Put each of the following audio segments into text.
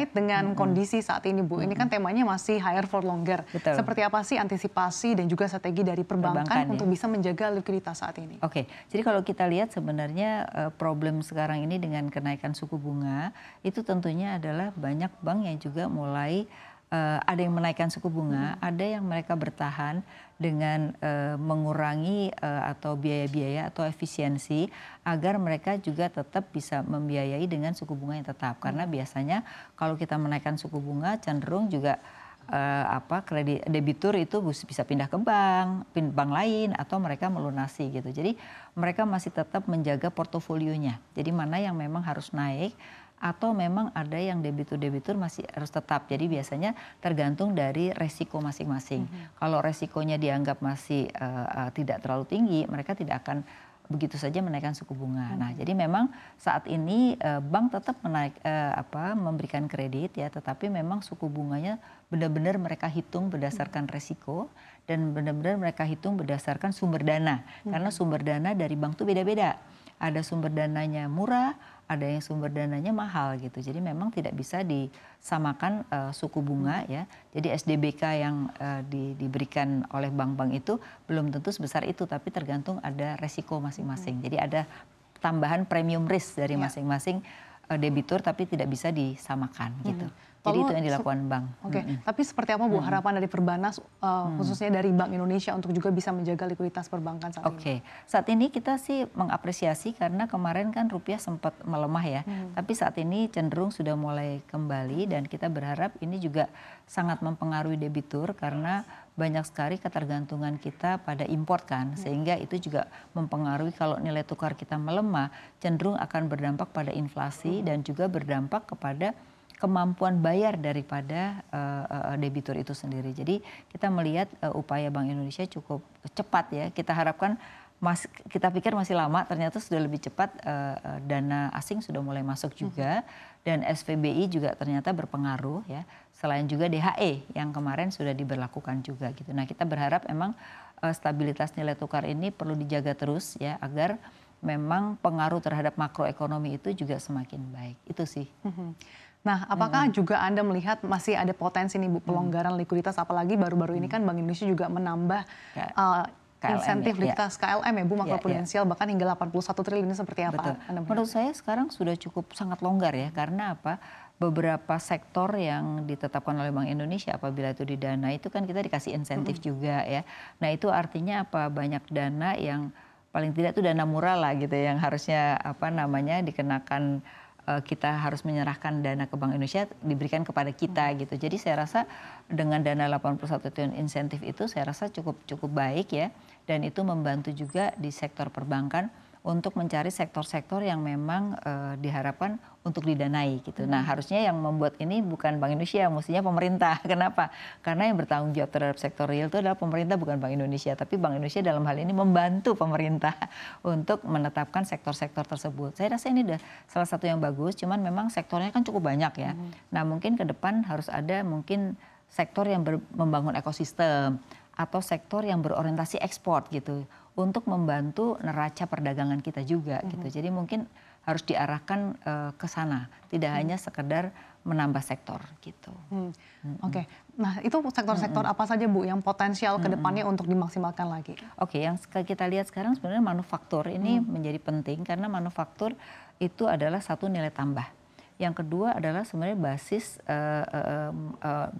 terkait dengan kondisi saat ini Bu, ini kan temanya masih higher for longer. Betul. Seperti apa sih antisipasi dan juga strategi dari perbankan untuk bisa menjaga likuiditas saat ini? Oke, jadi kalau kita lihat sebenarnya problem sekarang ini dengan kenaikan suku bunga, itu tentunya adalah banyak bank yang juga mulai ada yang menaikkan suku bunga, ada yang mereka bertahan dengan mengurangi atau biaya-biaya atau efisiensi agar mereka juga tetap bisa membiayai dengan suku bunga yang tetap. Karena biasanya kalau kita menaikkan suku bunga cenderung juga kredit debitur itu bisa pindah ke bank lain atau mereka melunasi gitu. Jadi mereka masih tetap menjaga portofolionya. Jadi mana yang memang harus naik atau memang ada yang debitur masih harus tetap. Jadi biasanya tergantung dari resiko masing-masing. Kalau resikonya dianggap masih tidak terlalu tinggi, mereka tidak akan begitu saja menaikkan suku bunga. Nah, jadi memang saat ini bank tetap memberikan kredit ya, tetapi memang suku bunganya benar-benar mereka hitung berdasarkan resiko dan benar-benar mereka hitung berdasarkan sumber dana. Karena sumber dana dari bank itu beda-beda. Ada sumber dananya murah, ada yang sumber dananya mahal gitu. Jadi memang tidak bisa disamakan suku bunga ya. Jadi SDBK yang diberikan oleh bank-bank itu belum tentu sebesar itu, tapi tergantung ada resiko masing-masing. Jadi ada tambahan premium risk dari masing-masing debitur, tapi tidak bisa disamakan gitu. Jadi itu yang dilakukan bank. Oke, tapi seperti apa Bu harapan dari Perbanas, khususnya dari Bank Indonesia untuk juga bisa menjaga likuiditas perbankan saat ini? Oke, saat ini kita sih mengapresiasi karena kemarin kan rupiah sempat melemah ya, tapi saat ini cenderung sudah mulai kembali dan kita berharap ini juga sangat mempengaruhi debitur karena banyak sekali ketergantungan kita pada import kan, sehingga itu juga mempengaruhi kalau nilai tukar kita melemah, cenderung akan berdampak pada inflasi dan juga berdampak kepada kemampuan bayar daripada debitur itu sendiri. Jadi kita melihat upaya Bank Indonesia cukup cepat ya. Kita harapkan kita pikir masih lama, ternyata sudah lebih cepat dana asing sudah mulai masuk juga dan SVBI juga ternyata berpengaruh ya. Selain juga DHE yang kemarin sudah diberlakukan juga gitu. Nah, kita berharap memang stabilitas nilai tukar ini perlu dijaga terus ya agar memang pengaruh terhadap makroekonomi itu juga semakin baik. Itu sih. Nah, apakah juga Anda melihat masih ada potensi nih Bu pelonggaran likuiditas, apalagi baru-baru ini kan Bank Indonesia juga menambah insentif likuiditas KLM ya Bu, makroprudensial bahkan hingga 81 triliun, ini seperti apa? Menurut saya sekarang sudah cukup sangat longgar ya, karena apa? Beberapa sektor yang ditetapkan oleh Bank Indonesia apabila itu didanai itu kan kita dikasih insentif juga ya. Nah, itu artinya apa? Banyak dana yang paling tidak itu dana murah lah gitu yang harusnya dikenakan kita harus menyerahkan dana ke Bank Indonesia diberikan kepada kita gitu. Jadi saya rasa dengan dana 81 triliun insentif itu saya rasa cukup baik ya, dan itu membantu juga di sektor perbankan untuk mencari sektor-sektor yang memang diharapkan untuk didanai gitu. Nah, harusnya yang membuat ini bukan Bank Indonesia, mestinya pemerintah. Kenapa? Karena yang bertanggung jawab terhadap sektor real itu adalah pemerintah, bukan Bank Indonesia. Tapi Bank Indonesia dalam hal ini membantu pemerintah untuk menetapkan sektor-sektor tersebut. Saya rasa ini udah salah satu yang bagus, cuman memang sektornya kan cukup banyak ya. Nah, mungkin ke depan harus ada mungkin sektor yang membangun ekosistem atau sektor yang berorientasi ekspor gitu untuk membantu neraca perdagangan kita juga gitu. Jadi mungkin harus diarahkan ke sana, tidak hanya sekedar menambah sektor gitu. Oke, nah itu sektor-sektor apa saja Bu yang potensial ke depannya untuk dimaksimalkan lagi? Oke, yang kita lihat sekarang sebenarnya manufaktur ini menjadi penting karena manufaktur itu adalah satu nilai tambah. Yang kedua adalah sebenarnya basis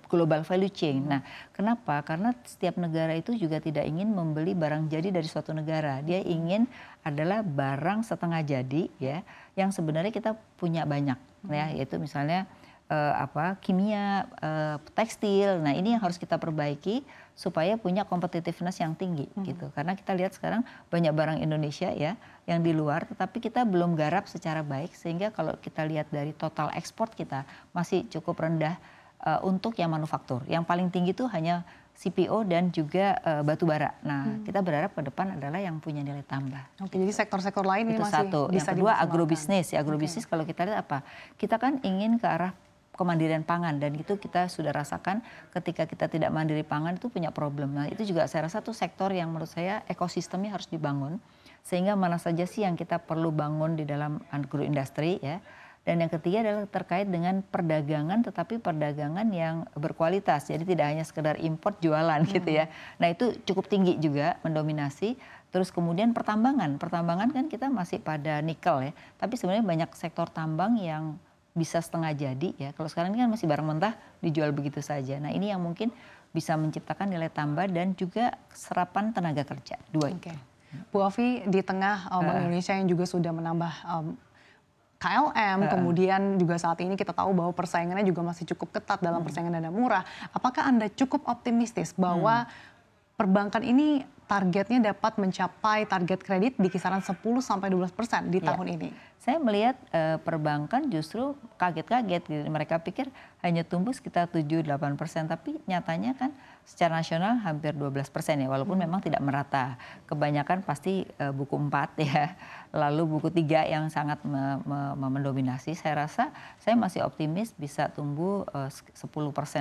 global value chain. Nah, kenapa? Karena setiap negara itu juga tidak ingin membeli barang jadi dari suatu negara. Dia ingin adalah barang setengah jadi ya, yang sebenarnya kita punya banyak ya, yaitu misalnya kimia, tekstil. Nah, ini yang harus kita perbaiki supaya punya competitiveness yang tinggi gitu. Karena kita lihat sekarang banyak barang Indonesia ya yang di luar, tetapi kita belum garap secara baik, sehingga kalau kita lihat dari total ekspor kita masih cukup rendah untuk yang manufaktur. Yang paling tinggi itu hanya CPO dan juga batu bara. Nah, kita berharap ke depan adalah yang punya nilai tambah. Oke, jadi sektor-sektor lain ini masih satu. Bisa yang kedua agrobisnis. Agrobisnis kalau kita lihat apa? Kita kan ingin ke arah kemandirian pangan, dan itu kita sudah rasakan ketika kita tidak mandiri pangan itu punya problem. Nah, itu juga saya rasa tuh sektor yang menurut saya ekosistemnya harus dibangun, sehingga mana saja sih yang kita perlu bangun di dalam agroindustri ya, Dan yang ketiga adalah terkait dengan perdagangan, tetapi perdagangan yang berkualitas. Jadi tidak hanya sekedar import jualan gitu ya. Nah itu cukup tinggi juga mendominasi. Terus kemudian pertambangan. Pertambangan kan kita masih pada nikel ya. Tapi sebenarnya banyak sektor tambang yang bisa setengah jadi ya. Kalau sekarang ini kan masih barang mentah dijual begitu saja. Nah ini yang mungkin bisa menciptakan nilai tambah dan juga serapan tenaga kerja. Dua itu. Bu Ovi, di tengah Bank Indonesia yang juga sudah menambah KLM, kemudian juga saat ini kita tahu bahwa persaingannya juga masih cukup ketat dalam persaingan dana murah. Apakah Anda cukup optimistis bahwa perbankan ini targetnya dapat mencapai target kredit di kisaran 10-12% di tahun ini? Saya melihat perbankan justru kaget-kaget gitu. Mereka pikir hanya tumbuh sekitar 7-8%, tapi nyatanya kan secara nasional hampir 12% ya, walaupun memang tidak merata. Kebanyakan pasti buku 4 ya, lalu buku 3 yang sangat mendominasi. Saya rasa saya masih optimis bisa tumbuh 10%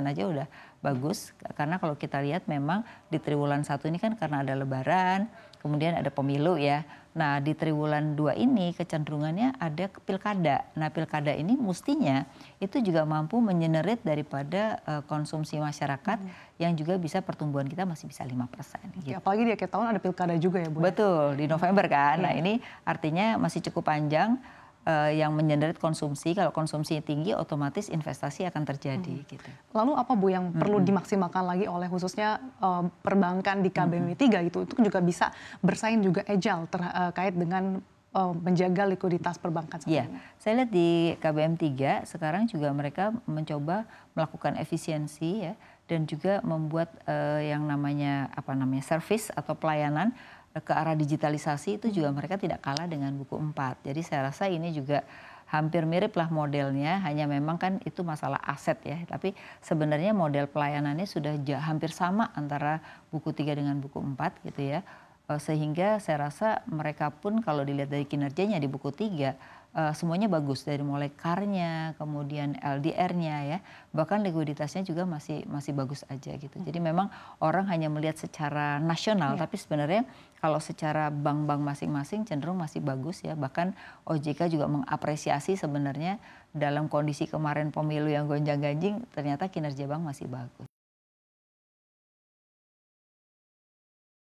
aja udah bagus. Karena kalau kita lihat memang di triwulan 1 ini kan karena ada lebaran, kemudian ada pemilu ya. Nah di triwulan 2 ini kecenderungannya ada pilkada. Nah pilkada ini mestinya itu juga mampu mengenerate daripada konsumsi masyarakat yang juga bisa pertumbuhan kita masih bisa 5%. Gitu. Apalagi di akhir tahun ada pilkada juga ya Bu? Betul, di November kan. Nah ini artinya masih cukup panjang yang mengenerate konsumsi. Kalau konsumsi tinggi otomatis investasi akan terjadi. Gitu. Lalu apa Bu yang perlu dimaksimalkan lagi oleh khususnya perbankan di KBMI 3 gitu? Itu juga bisa bersaing juga agile terkait dengan menjaga likuiditas perbankan. Iya, saya lihat di KBM 3 sekarang juga mereka mencoba melakukan efisiensi ya, dan juga membuat yang namanya service atau pelayanan ke arah digitalisasi itu juga mereka tidak kalah dengan buku 4. Jadi saya rasa ini juga hampir mirip lah modelnya, hanya memang kan itu masalah aset ya. Tapi sebenarnya model pelayanannya sudah hampir sama antara buku 3 dengan buku 4 gitu ya. Sehingga saya rasa mereka pun kalau dilihat dari kinerjanya di buku 3 semuanya bagus, dari mulai CAR-nya, kemudian LDR-nya ya, bahkan likuiditasnya juga masih bagus aja gitu. Jadi memang orang hanya melihat secara nasional, tapi sebenarnya kalau secara bank-bank masing-masing cenderung masih bagus ya. Bahkan OJK juga mengapresiasi sebenarnya dalam kondisi kemarin pemilu yang gonjang-ganjing, ternyata kinerja bank masih bagus.